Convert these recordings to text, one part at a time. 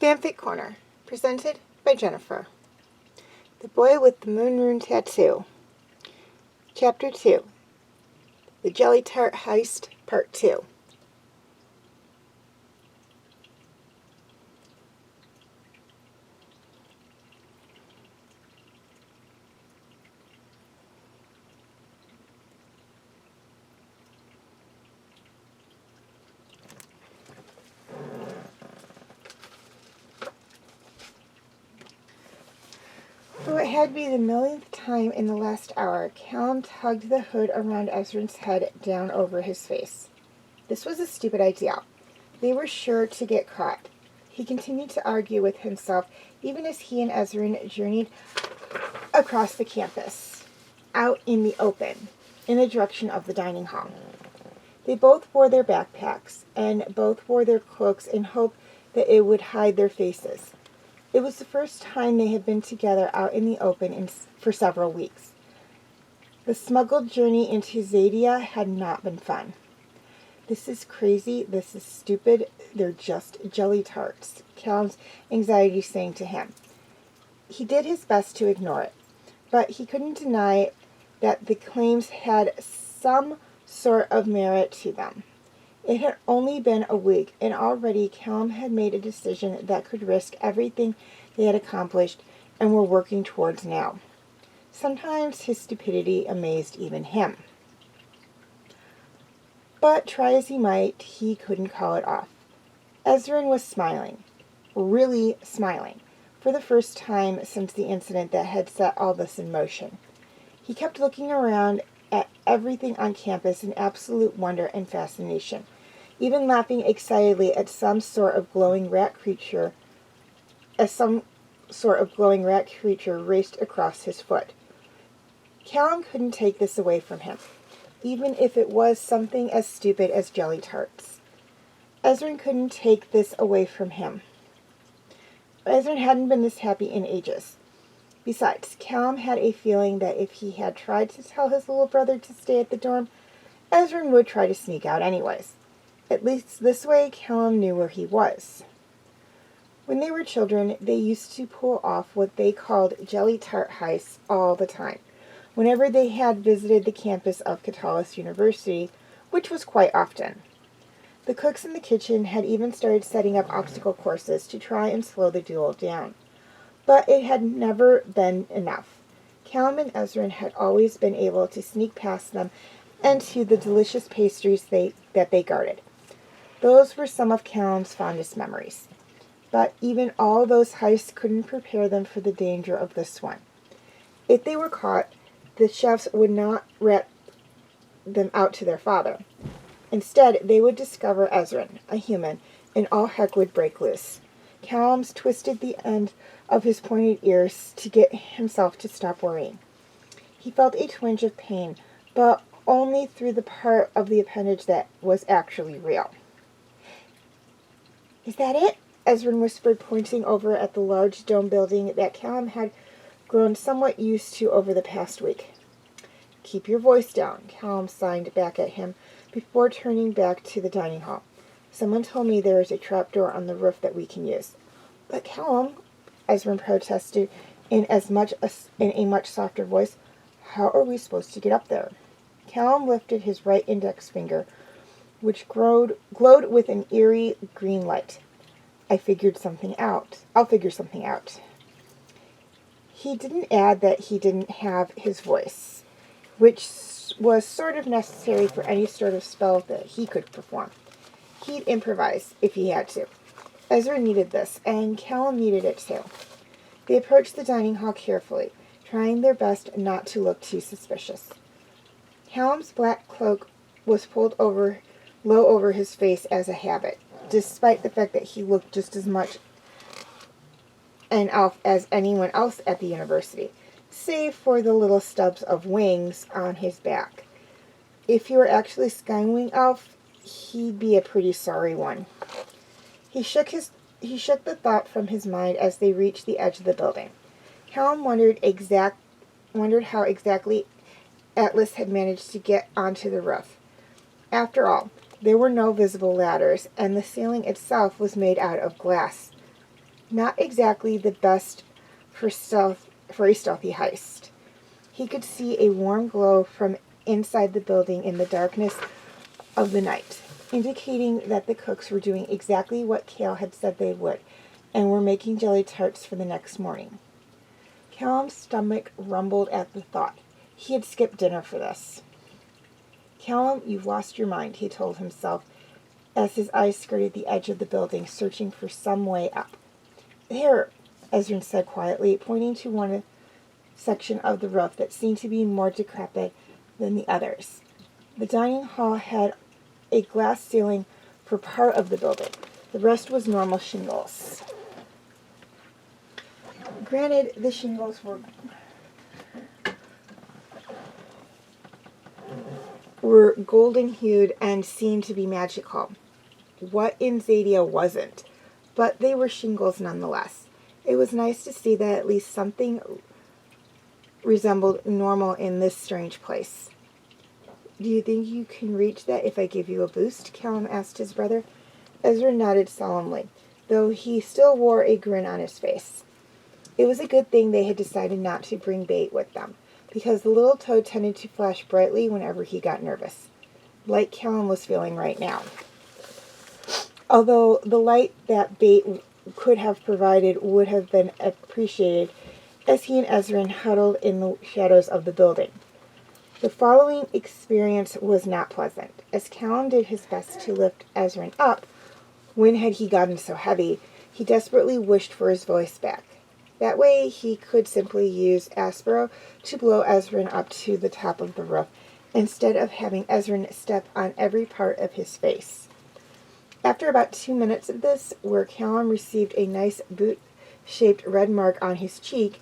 Fanfic Corner, presented by Jennifer. The Boy with the Moon Rune Tattoo. Chapter 2. The Jelly Tart Heist, Part 2. Though it had to be the millionth time in the last hour, Callum tugged the hood around Ezrin's head down over his face. This was a stupid idea. They were sure to get caught. He continued to argue with himself, even as he and Ezrin journeyed across the campus, out in the open, in the direction of the dining hall. They both wore their backpacks, and both wore their cloaks in hope that it would hide their faces. It was the first time they had been together out in the open for several weeks. The smuggled journey into Xadia had not been fun. This is crazy, this is stupid, they're just jelly tarts, Callum's anxiety saying to him. He did his best to ignore it, but he couldn't deny that the claims had some sort of merit to them. It had only been a week, and already Callum had made a decision that could risk everything they had accomplished and were working towards now. Sometimes his stupidity amazed even him. But try as he might, he couldn't call it off. Ezrin was smiling, really smiling, for the first time since the incident that had set all this in motion. He kept looking around at everything on campus in absolute wonder and fascination, even laughing excitedly at some sort of glowing rat creature raced across his foot. Callum couldn't take this away from him, even if it was something as stupid as jelly tarts. Ezrin couldn't take this away from him. Ezrin hadn't been this happy in ages. Besides, Callum had a feeling that if he had tried to tell his little brother to stay at the dorm, Ezrin would try to sneak out anyways. At least this way, Callum knew where he was. When they were children, they used to pull off what they called jelly tart heists all the time, whenever they had visited the campus of Catalyst University, which was quite often. The cooks in the kitchen had even started setting up obstacle courses to try and slow the duel down. But it had never been enough. Callum and Ezrin had always been able to sneak past them and to the delicious pastries that they guarded. Those were some of Callum's fondest memories. But even all those heists couldn't prepare them for the danger of this one. If they were caught, the chefs would not rat them out to their father. Instead, they would discover Ezrin, a human, and all heck would break loose. Callum's twisted the end of his pointed ears to get himself to stop worrying. He felt a twinge of pain, but only through the part of the appendage that was actually real. "Is that it?" Ezrin whispered, pointing over at the large dome building that Callum had grown somewhat used to over the past week. keep your voice down, Callum signed back at him before turning back to the dining hall. Someone told me there is a trapdoor on the roof that we can use. But Callum, Ezrin protested in a much softer voice, how are we supposed to get up there? Callum lifted his right index finger, which glowed with an eerie green light. I'll figure something out. He didn't add that he didn't have his voice, which was sort of necessary for any sort of spell that he could perform. He'd improvise if he had to. Ezra needed this, and Callum needed it too. They approached the dining hall carefully, trying their best not to look too suspicious. Callum's black cloak was pulled low over his face as a habit, despite the fact that he looked just as much an elf as anyone else at the university, save for the little stubs of wings on his back. If he were actually Skywing elf, he'd be a pretty sorry one. He shook the thought from his mind as they reached the edge of the building. Callum wondered how exactly Atlas had managed to get onto the roof. After all, there were no visible ladders, and the ceiling itself was made out of glass. Not exactly the best for a stealthy heist. He could see a warm glow from inside the building in the darkness of the night, indicating that the cooks were doing exactly what Cale had said they would, and were making jelly tarts for the next morning. Callum's stomach rumbled at the thought. He had skipped dinner for this. Callum, you've lost your mind, he told himself, as his eyes skirted the edge of the building, searching for some way up. There, Ezrin said quietly, pointing to one section of the roof that seemed to be more decrepit than the others. The dining hall had a glass ceiling for part of the building. The rest was normal shingles. Granted, the shingles were golden-hued and seemed to be magical. What in Xadia wasn't? But they were shingles nonetheless. It was nice to see that at least something resembled normal in this strange place. Do you think you can reach that if I give you a boost? Callum asked his brother. Ezra nodded solemnly, though he still wore a grin on his face. It was a good thing they had decided not to bring bait with them, because the little toad tended to flash brightly whenever he got nervous, like Callum was feeling right now. Although the light that bait could have provided would have been appreciated as he and Ezrin huddled in the shadows of the building. The following experience was not pleasant. As Callum did his best to lift Ezrin up, when had he gotten so heavy, he desperately wished for his voice back. That way he could simply use Aspero to blow Ezrin up to the top of the roof, instead of having Ezrin step on every part of his face. After about 2 minutes of this, where Callum received a nice boot-shaped red mark on his cheek,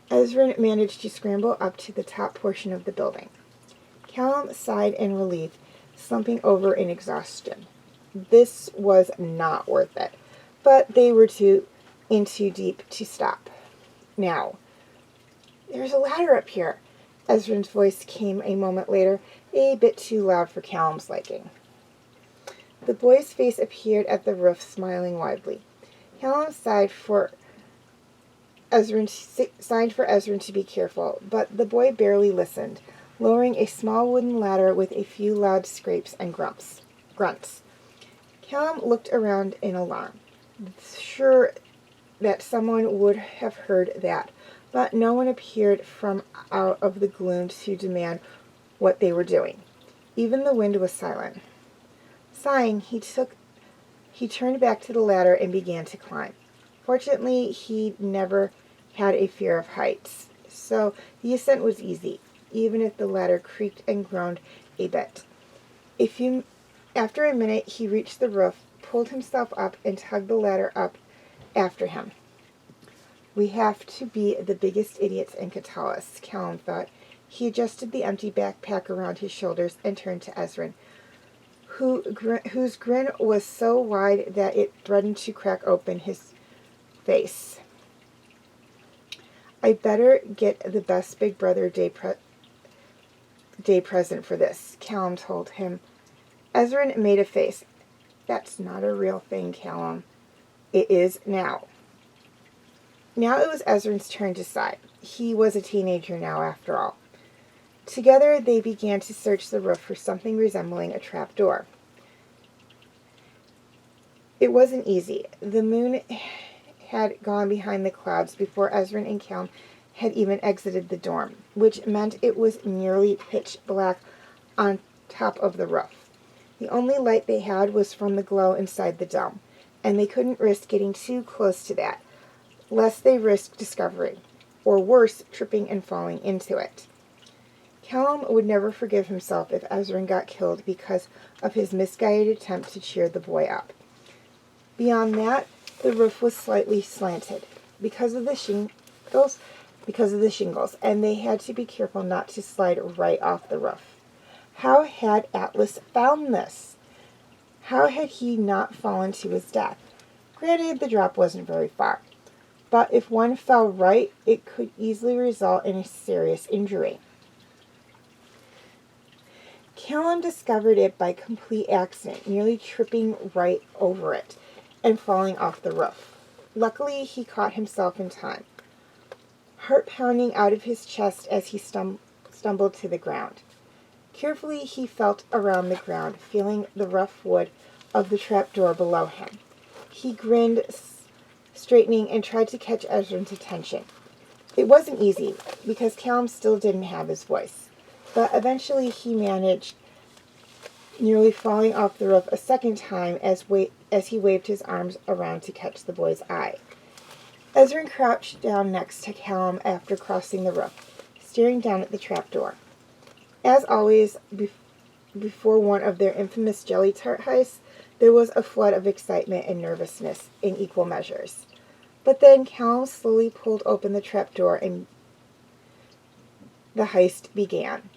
Ezrin managed to scramble up to the top portion of the building. Callum sighed in relief, slumping over in exhaustion. This was not worth it, but they were in too deep to stop. Now, there's a ladder up here. Ezrin's voice came a moment later, a bit too loud for Callum's liking. The boy's face appeared at the roof, smiling widely. Callum signed for Ezrin to be careful, but the boy barely listened, lowering a small wooden ladder with a few loud scrapes and grunts. Callum looked around in alarm, sure that someone would have heard that, but no one appeared from out of the gloom to demand what they were doing. Even the wind was silent. Sighing, he turned back to the ladder and began to climb. Fortunately, he never had a fear of heights, so the ascent was easy, even if the ladder creaked and groaned a bit. After a minute, he reached the roof, pulled himself up, and tugged the ladder up after him. We have to be the biggest idiots in Katalis, Callum thought. He adjusted the empty backpack around his shoulders and turned to Ezrin, whose grin was so wide that it threatened to crack open his face. I better get the best Big Brother Day day present for this, Callum told him. Ezrin made a face. That's not a real thing, Callum. It is now. Now it was Ezrin's turn to sigh. He was a teenager now, after all. Together they began to search the roof for something resembling a trapdoor. It wasn't easy. The moon had gone behind the clouds before Ezrin and Callum had even exited the dorm, which meant it was nearly pitch black on top of the roof. The only light they had was from the glow inside the dome, and they couldn't risk getting too close to that, lest they risk discovery, or worse, tripping and falling into it. Callum would never forgive himself if Ezrin got killed because of his misguided attempt to cheer the boy up. Beyond that, the roof was slightly slanted because of the shingles, and they had to be careful not to slide right off the roof. How had Atlas found this? How had he not fallen to his death? Granted, the drop wasn't very far, but if one fell right, it could easily result in a serious injury. Callum discovered it by complete accident, nearly tripping right over it and falling off the roof. Luckily, he caught himself in time, heart pounding out of his chest as he stumbled to the ground. Carefully, he felt around the ground, feeling the rough wood of the trapdoor below him. He grinned, straightening, and tried to catch Ezrin's attention. It wasn't easy, because Callum still didn't have his voice, but eventually he managed, nearly falling off the roof a second time as he waved his arms around to catch the boy's eye. Ezrin crouched down next to Callum after crossing the roof, staring down at the trapdoor. As always, before one of their infamous jelly tart heists, there was a flood of excitement and nervousness in equal measures. But then Callum slowly pulled open the trapdoor and the heist began.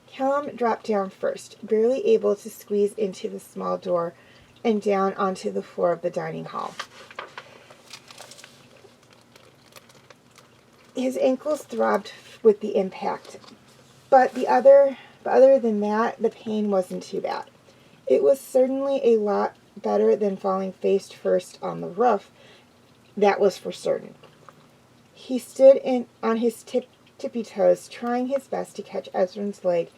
Callum dropped down first, barely able to squeeze into the small door and down onto the floor of the dining hall. His ankles throbbed with the impact, but other than that, the pain wasn't too bad. It was certainly a lot better than falling face first on the roof, that was for certain. He stood on his tippy toes, trying his best to catch Ezrin's leg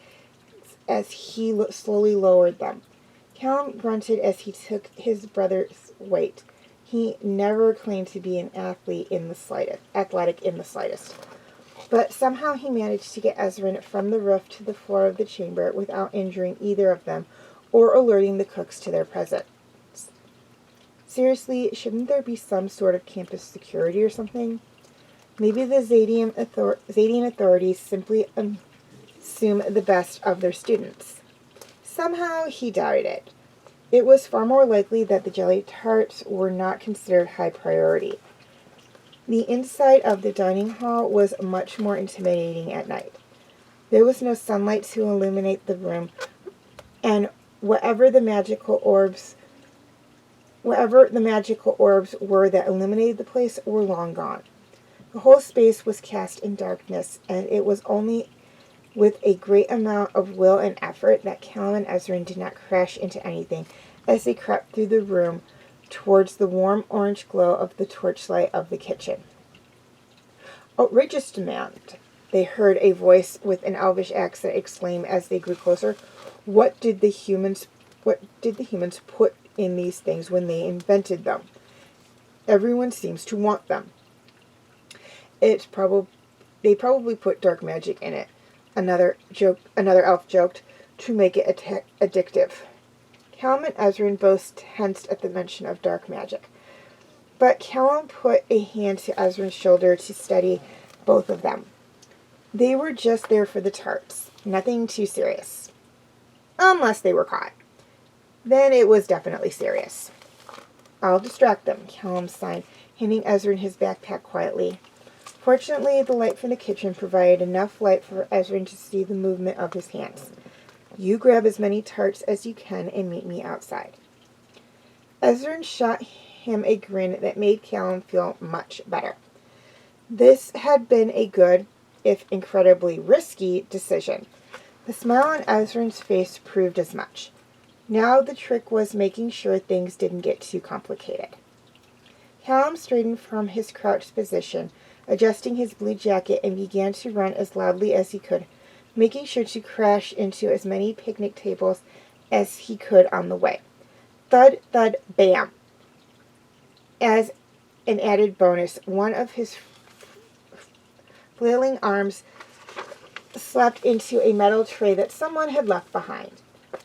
as he slowly lowered them. Callum grunted as he took his brother's weight. He never claimed to be an athletic in the slightest. But somehow he managed to get Ezrin from the roof to the floor of the chamber without injuring either of them or alerting the cooks to their presence. Seriously, shouldn't there be some sort of campus security or something? Maybe the Xadian authorities simply assume the best of their students. Somehow he doubted it. It was far more likely that the jelly tarts were not considered high priority. The inside of the dining hall was much more intimidating at night. There was no sunlight to illuminate the room, and wherever the magical orbs were that illuminated the place were long gone. The whole space was cast in darkness, and it was only with a great amount of will and effort that Callum and Ezrin did not crash into anything as they crept through the room towards the warm orange glow of the torchlight of the kitchen. "Outrageous demand," they heard a voice with an elvish accent exclaim as they grew closer. What did the humans put in these things when they invented them? Everyone seems to want them. They probably put dark magic in it. Another elf joked, to make it addictive. Callum and Ezrin both tensed at the mention of dark magic. But Callum put a hand to Ezrin's shoulder to steady both of them. They were just there for the tarts. Nothing too serious. Unless they were caught. Then it was definitely serious. "I'll distract them," Callum signed, handing Ezrin his backpack quietly. Fortunately, the light from the kitchen provided enough light for Ezrin to see the movement of his hands. "You grab as many tarts as you can and meet me outside." Ezrin shot him a grin that made Callum feel much better. This had been a good, if incredibly risky, decision. The smile on Ezrin's face proved as much. Now the trick was making sure things didn't get too complicated. Callum straightened from his crouched position, adjusting his blue jacket, and began to run as loudly as he could, making sure to crash into as many picnic tables as he could on the way. Thud, thud, bam! As an added bonus, one of his flailing arms slapped into a metal tray that someone had left behind.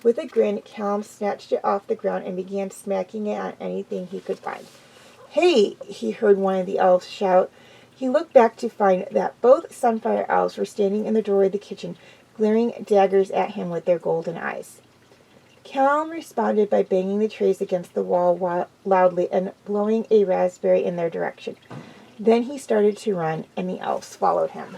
With a grin, Callum snatched it off the ground and began smacking it on anything he could find. "Hey!" he heard one of the elves shout. He looked back to find that both Sunfire elves were standing in the doorway of the kitchen, glaring daggers at him with their golden eyes. Callum responded by banging the trays against the wall loudly and blowing a raspberry in their direction. Then he started to run, and the elves followed him.